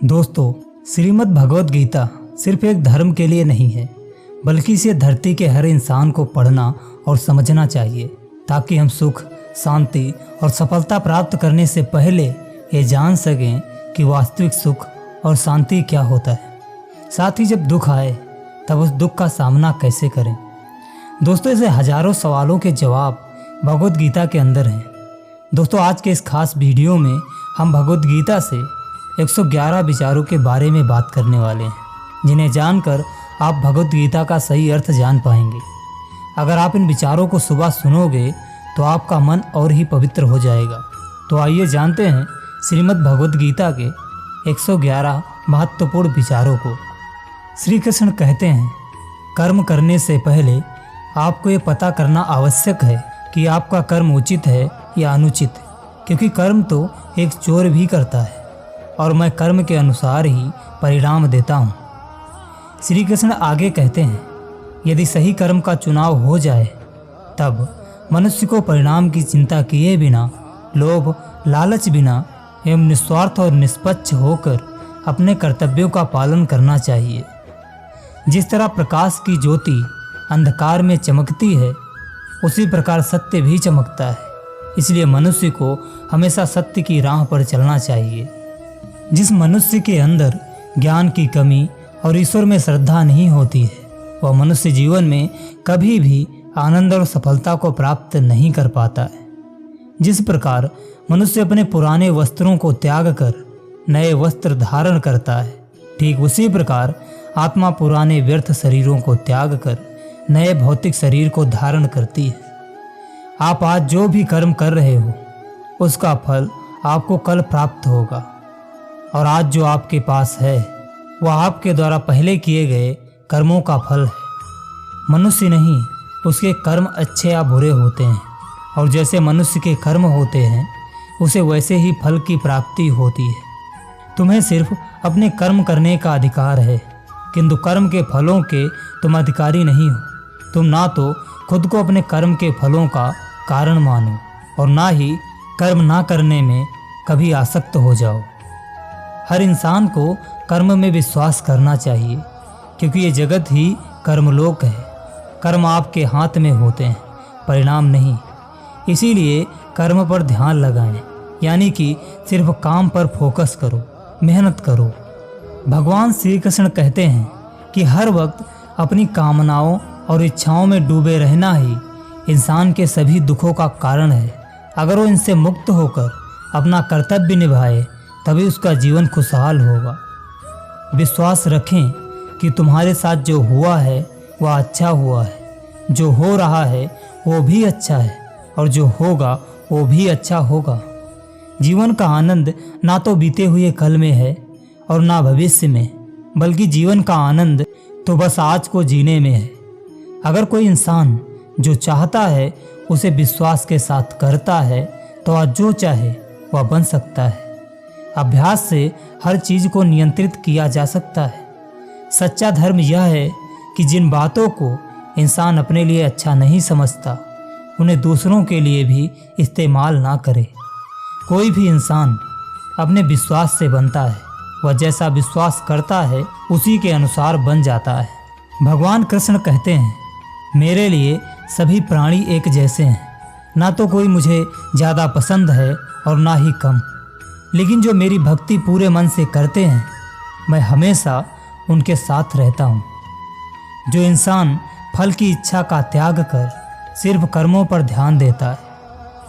दोस्तों, श्रीमद् भगवद गीता सिर्फ एक धर्म के लिए नहीं है, बल्कि इसे धरती के हर इंसान को पढ़ना और समझना चाहिए, ताकि हम सुख, शांति और सफलता प्राप्त करने से पहले ये जान सकें कि वास्तविक सुख और शांति क्या होता है। साथ ही जब दुख आए तब उस दुख का सामना कैसे करें। दोस्तों, ऐसे हजारों सवालों के जवाब भगवद गीता के अंदर हैं। दोस्तों, आज के इस खास वीडियो में हम भगवद गीता से 111 विचारों के बारे में बात करने वाले हैं, जिन्हें जानकर आप भगवद गीता का सही अर्थ जान पाएंगे। अगर आप इन विचारों को सुबह सुनोगे तो आपका मन और ही पवित्र हो जाएगा। तो आइए जानते हैं श्रीमद् भगवद गीता के 111 महत्वपूर्ण विचारों को। श्री कृष्ण कहते हैं, कर्म करने से पहले आपको ये पता करना आवश्यक है कि आपका कर्म उचित है या अनुचित, क्योंकि कर्म तो एक चोर भी करता है और मैं कर्म के अनुसार ही परिणाम देता हूँ। श्री कृष्ण आगे कहते हैं, यदि सही कर्म का चुनाव हो जाए तब मनुष्य को परिणाम की चिंता किए बिना, लोभ लालच बिना एवं निस्वार्थ और निष्पक्ष होकर अपने कर्तव्यों का पालन करना चाहिए। जिस तरह प्रकाश की ज्योति अंधकार में चमकती है, उसी प्रकार सत्य भी चमकता है। इसलिए मनुष्य को हमेशा सत्य की राह पर चलना चाहिए। जिस मनुष्य के अंदर ज्ञान की कमी और ईश्वर में श्रद्धा नहीं होती है, वह मनुष्य जीवन में कभी भी आनंद और सफलता को प्राप्त नहीं कर पाता है। जिस प्रकार मनुष्य अपने पुराने वस्त्रों को त्याग कर नए वस्त्र धारण करता है, ठीक उसी प्रकार आत्मा पुराने व्यर्थ शरीरों को त्याग कर नए भौतिक शरीर को धारण करती है। आप आज जो भी कर्म कर रहे हो, उसका फल आपको कल प्राप्त होगा, और आज जो आपके पास है वह आपके द्वारा पहले किए गए कर्मों का फल है। मनुष्य नहीं, उसके कर्म अच्छे या बुरे होते हैं, और जैसे मनुष्य के कर्म होते हैं उसे वैसे ही फल की प्राप्ति होती है। तुम्हें सिर्फ अपने कर्म करने का अधिकार है, किंतु कर्म के फलों के तुम अधिकारी नहीं हो। तुम ना तो खुद को अपने कर्म के फलों का कारण मानो और ना ही कर्म ना करने में कभी आसक्त हो जाओ। हर इंसान को कर्म में विश्वास करना चाहिए, क्योंकि ये जगत ही कर्मलोक है। कर्म आपके हाथ में होते हैं, परिणाम नहीं। इसीलिए कर्म पर ध्यान लगाएं, यानी कि सिर्फ काम पर फोकस करो, मेहनत करो। भगवान श्री कृष्ण कहते हैं कि हर वक्त अपनी कामनाओं और इच्छाओं में डूबे रहना ही इंसान के सभी दुखों का कारण है। अगर वो इनसे मुक्त होकर अपना कर्तव्य निभाए तभी उसका जीवन खुशहाल होगा। विश्वास रखें कि तुम्हारे साथ जो हुआ है वह अच्छा हुआ है, जो हो रहा है वो भी अच्छा है, और जो होगा वो भी अच्छा होगा। जीवन का आनंद ना तो बीते हुए कल में है और ना भविष्य में, बल्कि जीवन का आनंद तो बस आज को जीने में है। अगर कोई इंसान जो चाहता है उसे विश्वास के साथ करता है तो आज जो चाहे वह बन सकता है। अभ्यास से हर चीज को नियंत्रित किया जा सकता है। सच्चा धर्म यह है कि जिन बातों को इंसान अपने लिए अच्छा नहीं समझता, उन्हें दूसरों के लिए भी इस्तेमाल ना करे। कोई भी इंसान अपने विश्वास से बनता है, वह जैसा विश्वास करता है उसी के अनुसार बन जाता है। भगवान कृष्ण कहते हैं, मेरे लिए सभी प्राणी एक जैसे हैं, ना तो कोई मुझे ज़्यादा पसंद है और ना ही कम, लेकिन जो मेरी भक्ति पूरे मन से करते हैं मैं हमेशा उनके साथ रहता हूँ। जो इंसान फल की इच्छा का त्याग कर सिर्फ कर्मों पर ध्यान देता है,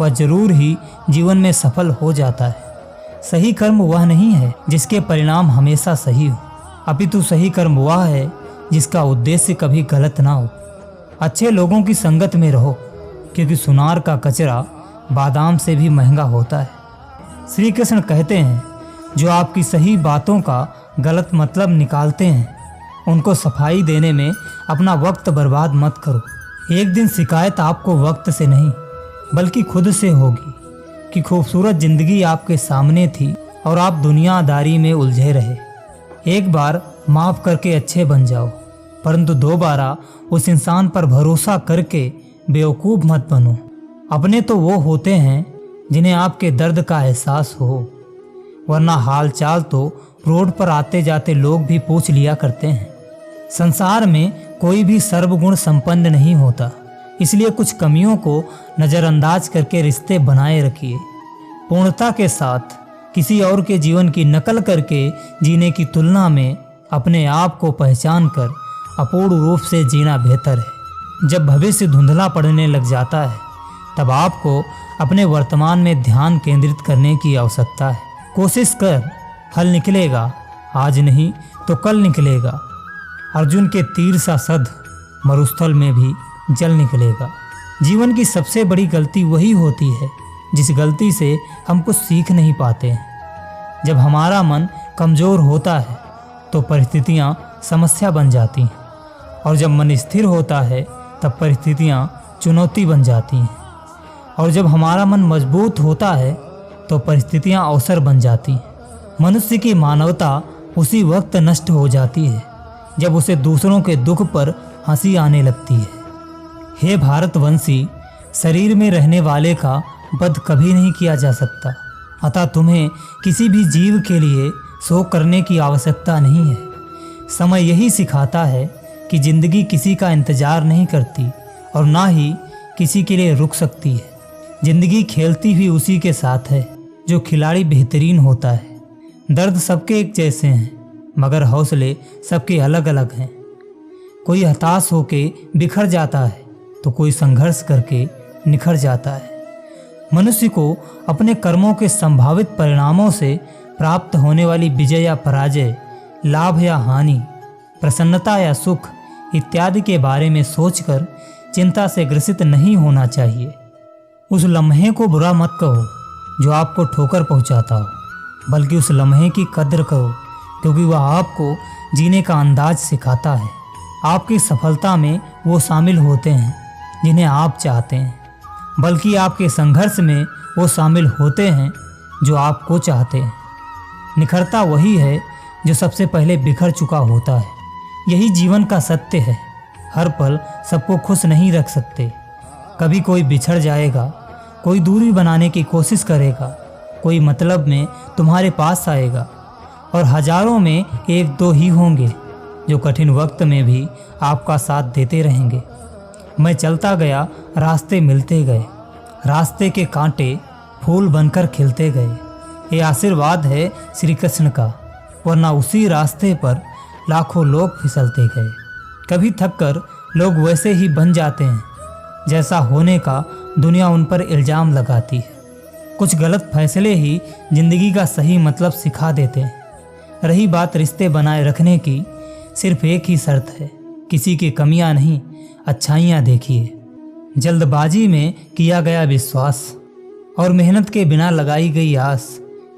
वह जरूर ही जीवन में सफल हो जाता है। सही कर्म वह नहीं है जिसके परिणाम हमेशा सही हो, अपितु सही कर्म वह है जिसका उद्देश्य कभी गलत ना हो। अच्छे लोगों की संगत में रहो, क्योंकि सुनार का कचरा बादाम से भी महंगा होता है। श्री कृष्ण कहते हैं, जो आपकी सही बातों का गलत मतलब निकालते हैं, उनको सफाई देने में अपना वक्त बर्बाद मत करो। एक दिन शिकायत आपको वक्त से नहीं बल्कि खुद से होगी कि खूबसूरत जिंदगी आपके सामने थी और आप दुनियादारी में उलझे रहे। एक बार माफ़ करके अच्छे बन जाओ, परंतु दोबारा उस इंसान पर भरोसा करके बेवकूफ़ मत बनो। अपने तो वो होते हैं जिन्हें आपके दर्द का एहसास हो, वरना हाल चाल तो रोड पर आते जाते लोग भी पूछ लिया करते हैं। संसार में कोई भी सर्वगुण संपन्न नहीं होता, इसलिए कुछ कमियों को नज़रअंदाज करके रिश्ते बनाए रखिए। पूर्णता के साथ किसी और के जीवन की नकल करके जीने की तुलना में अपने आप को पहचान कर अपूर्ण रूप से जीना बेहतर है। जब भविष्य धुंधला पड़ने लग जाता है तब आपको अपने वर्तमान में ध्यान केंद्रित करने की आवश्यकता है। कोशिश कर, हल निकलेगा, आज नहीं तो कल निकलेगा। अर्जुन के तीर सा सध मरुस्थल में भी जल निकलेगा। जीवन की सबसे बड़ी गलती वही होती है जिस गलती से हम कुछ सीख नहीं पाते हैं। जब हमारा मन कमज़ोर होता है तो परिस्थितियाँ समस्या बन जाती हैं, और जब मन स्थिर होता है तब परिस्थितियाँ चुनौती बन जाती हैं, और जब हमारा मन मजबूत होता है तो परिस्थितियाँ अवसर बन जाती हैं। मनुष्य की मानवता उसी वक्त नष्ट हो जाती है जब उसे दूसरों के दुख पर हंसी आने लगती है। हे भारतवंशी, शरीर में रहने वाले का वध कभी नहीं किया जा सकता, अतः तुम्हें किसी भी जीव के लिए शोक करने की आवश्यकता नहीं है। समय यही सिखाता है कि जिंदगी किसी का इंतजार नहीं करती और ना ही किसी के लिए रुक सकती है। जिंदगी खेलती हुई उसी के साथ है जो खिलाड़ी बेहतरीन होता है। दर्द सबके एक जैसे हैं, मगर हौसले सबके अलग अलग हैं। कोई हताश होके बिखर जाता है तो कोई संघर्ष करके निखर जाता है। मनुष्य को अपने कर्मों के संभावित परिणामों से प्राप्त होने वाली विजय या पराजय, लाभ या हानि, प्रसन्नता या सुख इत्यादि के बारे में सोचकर चिंता से ग्रसित नहीं होना चाहिए। उस लम्हे को बुरा मत कहो जो आपको ठोकर पहुंचाता हो, बल्कि उस लम्हे की कद्र करो क्योंकि वह आपको जीने का अंदाज सिखाता है। आपकी सफलता में वो शामिल होते हैं जिन्हें आप चाहते हैं, बल्कि आपके संघर्ष में वो शामिल होते हैं जो आपको चाहते हैं। निखरता वही है जो सबसे पहले बिखर चुका होता है। यही जीवन का सत्य है। हर पल सबको खुश नहीं रख सकते। कभी कोई बिछड़ जाएगा, कोई दूरी बनाने की कोशिश करेगा, कोई मतलब में तुम्हारे पास आएगा, और हजारों में एक दो ही होंगे जो कठिन वक्त में भी आपका साथ देते रहेंगे। मैं चलता गया, रास्ते मिलते गए, रास्ते के कांटे फूल बनकर खिलते गए। ये आशीर्वाद है श्री कृष्ण का, वरना उसी रास्ते पर लाखों लोग फिसलते गए। कभी थककर लोग वैसे ही बन जाते हैं जैसा होने का दुनिया उन पर इल्ज़ाम लगाती है। कुछ गलत फैसले ही जिंदगी का सही मतलब सिखा देते हैं। रही बात रिश्ते बनाए रखने की, सिर्फ एक ही शर्त है, किसी की कमियां नहीं, अच्छाइयां देखिए। जल्दबाजी में किया गया विश्वास और मेहनत के बिना लगाई गई आस,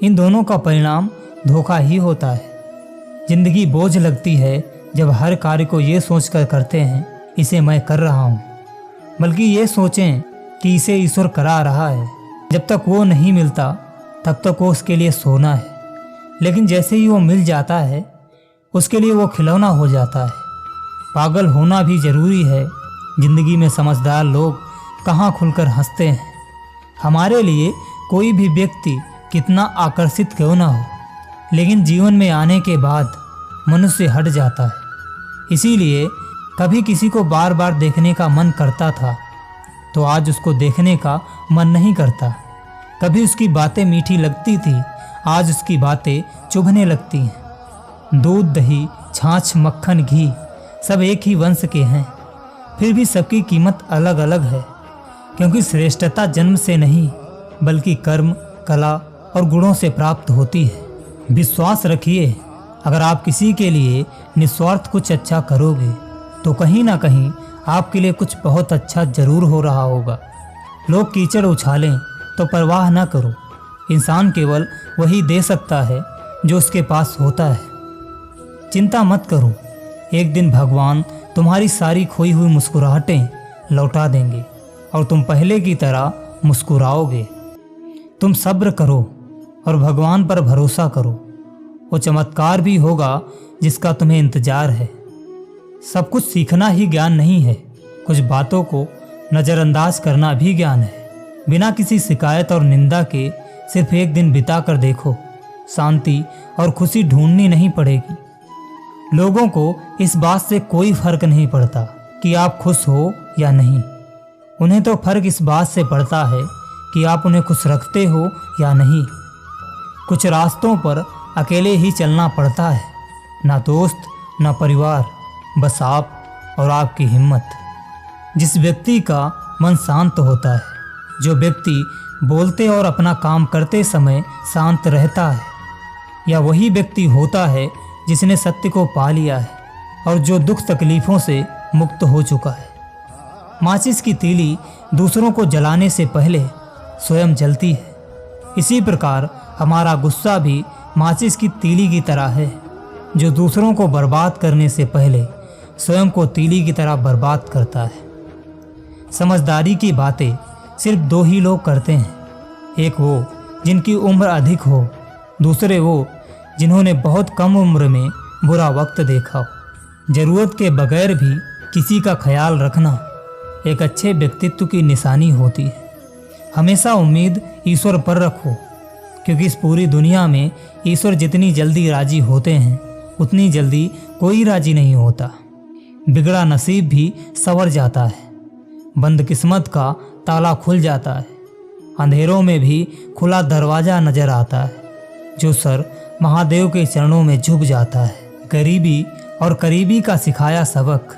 इन दोनों का परिणाम धोखा ही होता है। जिंदगी बोझ लगती है जब हर कार्य को ये सोचकर करते हैं इसे मैं कर रहा हूँ, बल्कि ये सोचें कि इसे ईश्वर करा रहा है। जब तक वो नहीं मिलता तब तक वो उसके लिए सोना है, लेकिन जैसे ही वो मिल जाता है उसके लिए वो खिलौना हो जाता है। पागल होना भी ज़रूरी है। जिंदगी में समझदार लोग कहाँ खुलकर हंसते हैं। हमारे लिए कोई भी व्यक्ति कितना आकर्षित क्यों ना हो, लेकिन जीवन में आने के बाद मनुष्य हट जाता है। इसीलिए कभी किसी को बार बार देखने का मन करता था तो आज उसको देखने का मन नहीं करता। कभी उसकी बातें मीठी लगती थी, आज उसकी बातें चुभने लगती हैं। दूध, दही, छाछ, मक्खन, घी सब एक ही वंश के हैं, फिर भी सबकी कीमत अलग अलग है, क्योंकि श्रेष्ठता जन्म से नहीं बल्कि कर्म, कला और गुणों से प्राप्त होती है। विश्वास रखिए, अगर आप किसी के लिए निस्वार्थ कुछ अच्छा करोगे तो कहीं ना कहीं आपके लिए कुछ बहुत अच्छा जरूर हो रहा होगा। लोग कीचड़ उछालें तो परवाह ना करो। इंसान केवल वही दे सकता है जो उसके पास होता है। चिंता मत करो, एक दिन भगवान तुम्हारी सारी खोई हुई मुस्कुराहटें लौटा देंगे और तुम पहले की तरह मुस्कुराओगे। तुम सब्र करो और भगवान पर भरोसा करो। वो चमत्कार भी होगा जिसका तुम्हें इंतजार है। सब कुछ सीखना ही ज्ञान नहीं है, कुछ बातों को नज़रअंदाज करना भी ज्ञान है। बिना किसी शिकायत और निंदा के सिर्फ एक दिन बिता कर देखो, शांति और खुशी ढूंढनी नहीं पड़ेगी। लोगों को इस बात से कोई फर्क नहीं पड़ता कि आप खुश हो या नहीं। उन्हें तो फर्क इस बात से पड़ता है कि आप उन्हें खुश रखते हो या नहीं। कुछ रास्तों पर अकेले ही चलना पड़ता है, ना दोस्त ना परिवार, बस आप और आपकी हिम्मत। जिस व्यक्ति का मन शांत होता है, जो व्यक्ति बोलते और अपना काम करते समय शांत रहता है, या वही व्यक्ति होता है जिसने सत्य को पा लिया है और जो दुख तकलीफ़ों से मुक्त हो चुका है। माचिस की तीली दूसरों को जलाने से पहले स्वयं जलती है। इसी प्रकार हमारा गुस्सा भी माचिस की तीली की तरह है, जो दूसरों को बर्बाद करने से पहले स्वयं को तीली की तरह बर्बाद करता है। समझदारी की बातें सिर्फ दो ही लोग करते हैं, एक वो जिनकी उम्र अधिक हो, दूसरे वो जिन्होंने बहुत कम उम्र में बुरा वक्त देखा हो। ज़रूरत के बगैर भी किसी का ख्याल रखना एक अच्छे व्यक्तित्व की निशानी होती है। हमेशा उम्मीद ईश्वर पर रखो, क्योंकि इस पूरी दुनिया में ईश्वर जितनी जल्दी राजी होते हैं उतनी जल्दी कोई राजी नहीं होता। बिगड़ा नसीब भी संवर जाता है, बंद किस्मत का ताला खुल जाता है, अंधेरों में भी खुला दरवाज़ा नजर आता है। जो सर महादेव के चरणों में झुक जाता है। गरीबी और करीबी का सिखाया सबक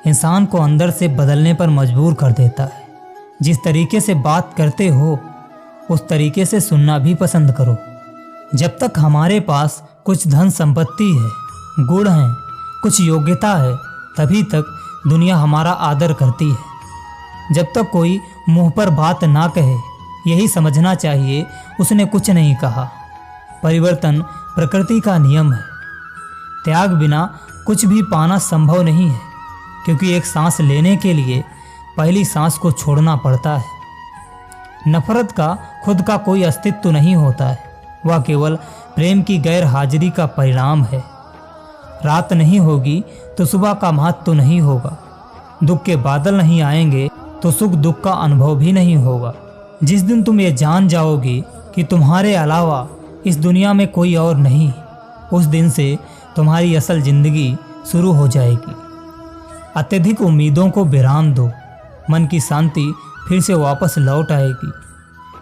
इंसान को अंदर से बदलने पर मजबूर कर देता है। जिस तरीके से बात करते हो उस तरीके से सुनना भी पसंद करो। जब तक हमारे पास कुछ धन संपत्ति है, गुण हैं, कुछ योग्यता है, तभी तक दुनिया हमारा आदर करती है। जब तक कोई मुंह पर बात ना कहे, यही समझना चाहिए उसने कुछ नहीं कहा। परिवर्तन प्रकृति का नियम है। त्याग बिना कुछ भी पाना संभव नहीं है, क्योंकि एक सांस लेने के लिए पहली सांस को छोड़ना पड़ता है। नफरत का खुद का कोई अस्तित्व नहीं होता है, वह केवल प्रेम की गैर हाजिरी का परिणाम है। रात नहीं होगी तो सुबह का महत्व नहीं होगा। दुख के बादल नहीं आएंगे तो सुख दुख का अनुभव भी नहीं होगा। जिस दिन तुम ये जान जाओगे कि तुम्हारे अलावा इस दुनिया में कोई और नहीं, उस दिन से तुम्हारी असल जिंदगी शुरू हो जाएगी। अत्यधिक उम्मीदों को विराम दो, मन की शांति फिर से वापस लौट आएगी।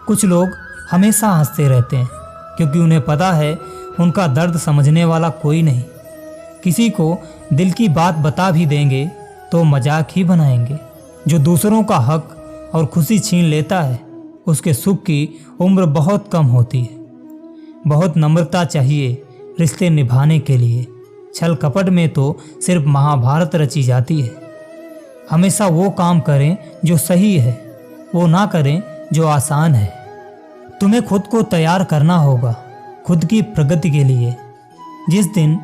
कुछ लोग हमेशा हंसते रहते हैं, क्योंकि उन्हें पता है उनका दर्द समझने वाला कोई नहीं। किसी को दिल की बात बता भी देंगे तो मजाक ही बनाएंगे। जो दूसरों का हक और खुशी छीन लेता है, उसके सुख की उम्र बहुत कम होती है। बहुत नम्रता चाहिए रिश्ते निभाने के लिए। छल कपट में तो सिर्फ महाभारत रची जाती है। हमेशा वो काम करें जो सही है, वो ना करें जो आसान है। तुम्हें खुद को तैयार करना होगा खुद की प्रगति के लिए। जिस दिन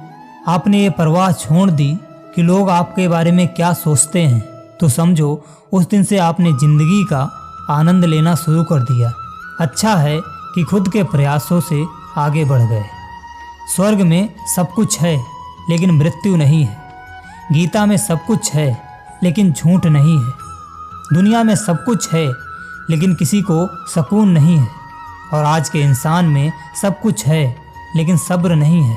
आपने ये परवाह छोड़ दी कि लोग आपके बारे में क्या सोचते हैं, तो समझो उस दिन से आपने जिंदगी का आनंद लेना शुरू कर दिया। अच्छा है कि खुद के प्रयासों से आगे बढ़ गए। स्वर्ग में सब कुछ है लेकिन मृत्यु नहीं है। गीता में सब कुछ है लेकिन झूठ नहीं है। दुनिया में सब कुछ है लेकिन किसी को सुकून नहीं है। और आज के इंसान में सब कुछ है लेकिन सब्र नहीं है।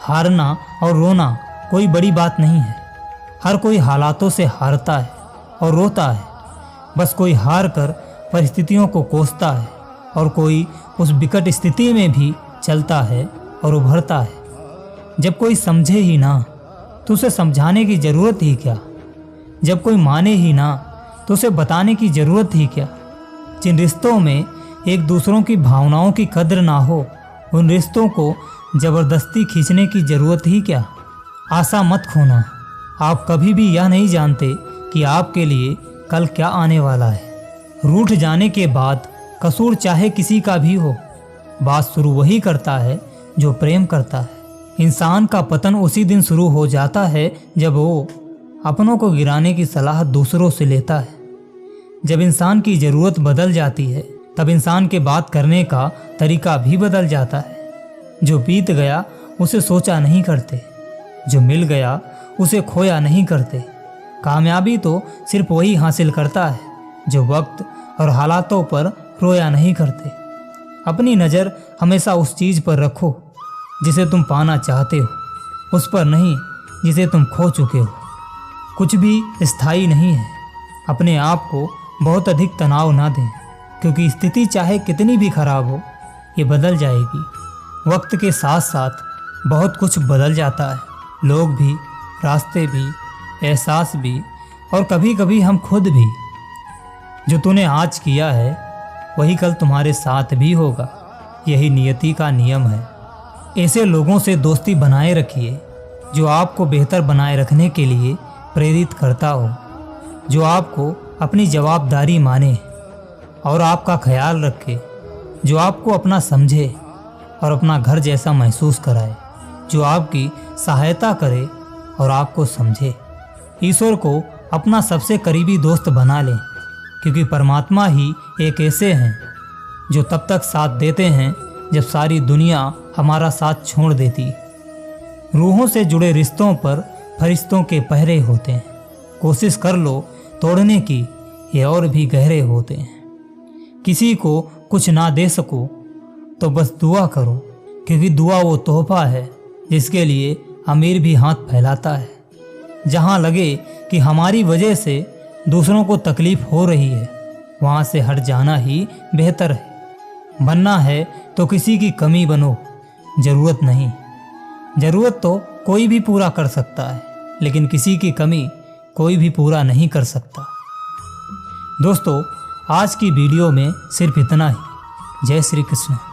हारना और रोना कोई बड़ी बात नहीं है। हर कोई हालातों से हारता है और रोता है। बस कोई हार कर परिस्थितियों को कोसता है और कोई उस विकट स्थिति में भी चलता है और उभरता है। जब कोई समझे ही ना तो उसे समझाने की ज़रूरत ही क्या। जब कोई माने ही ना तो उसे बताने की ज़रूरत ही क्या। जिन रिश्तों में एक दूसरों की भावनाओं की कद्र ना हो, उन रिश्तों को ज़बरदस्ती खींचने की ज़रूरत ही क्या। आशा मत खोना। आप कभी भी यह नहीं जानते कि आपके लिए कल क्या आने वाला है। रूठ जाने के बाद कसूर चाहे किसी का भी हो, बात शुरू वही करता है जो प्रेम करता है। इंसान का पतन उसी दिन शुरू हो जाता है जब वो अपनों को गिराने की सलाह दूसरों से लेता है। जब इंसान की ज़रूरत बदल जाती है, तब इंसान के बात करने का तरीका भी बदल जाता है। जो बीत गया उसे सोचा नहीं करते, जो मिल गया उसे खोया नहीं करते। कामयाबी तो सिर्फ वही हासिल करता है जो वक्त और हालातों पर रोया नहीं करते। अपनी नज़र हमेशा उस चीज़ पर रखो जिसे तुम पाना चाहते हो, उस पर नहीं जिसे तुम खो चुके हो। कुछ भी स्थायी नहीं है। अपने आप को बहुत अधिक तनाव ना दें, क्योंकि स्थिति चाहे कितनी भी खराब हो, ये बदल जाएगी। वक्त के साथ साथ बहुत कुछ बदल जाता है, लोग भी, रास्ते भी, एहसास भी, और कभी कभी हम खुद भी। जो तूने आज किया है वही कल तुम्हारे साथ भी होगा। यही नियति का नियम है। ऐसे लोगों से दोस्ती बनाए रखिए जो आपको बेहतर बनाए रखने के लिए प्रेरित करता हो, जो आपको अपनी जवाबदारी माने और आपका ख्याल रखे, जो आपको अपना समझे और अपना घर जैसा महसूस कराए, जो आपकी सहायता करे और आपको समझे। ईश्वर को अपना सबसे करीबी दोस्त बना लें, क्योंकि परमात्मा ही एक ऐसे हैं जो तब तक साथ देते हैं जब सारी दुनिया हमारा साथ छोड़ देती। रूहों से जुड़े रिश्तों पर फरिश्तों के पहरे होते हैं। कोशिश कर लो तोड़ने की, ये और भी गहरे होते हैं। किसी को कुछ ना दे सको तो बस दुआ करो, क्योंकि दुआ वो तोहफा है जिसके लिए अमीर भी हाथ फैलाता है। जहाँ लगे कि हमारी वजह से दूसरों को तकलीफ हो रही है, वहाँ से हट जाना ही बेहतर है। बनना है तो किसी की कमी बनो, ज़रूरत नहीं। ज़रूरत तो कोई भी पूरा कर सकता है, लेकिन किसी की कमी कोई भी पूरा नहीं कर सकता। दोस्तों, आज की वीडियो में सिर्फ इतना ही। जय श्री कृष्ण।